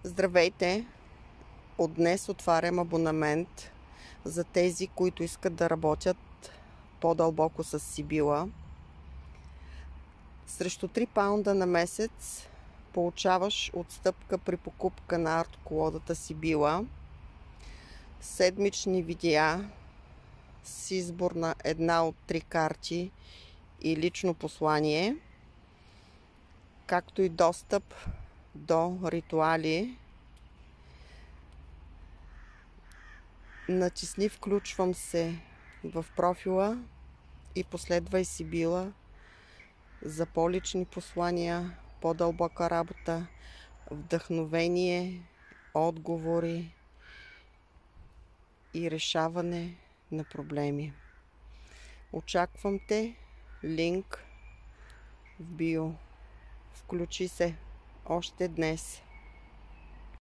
Здравейте! От днес отварям абонамент за тези, които искат да работят по-дълбоко с Сибила. Срещу 3 паунда на месец получаваш отстъпка при покупка на арт-колодата Сибила, седмични видеа с избор на една от 3 карти и лично послание, както и достъп до ритуали. Натисни "Включвам се" в профила и последвай Сибила за по-лични послания, по-дълбока работа, вдъхновение, отговори и решаване на проблеми. Очаквам те. Линк в био. Включи се още днес.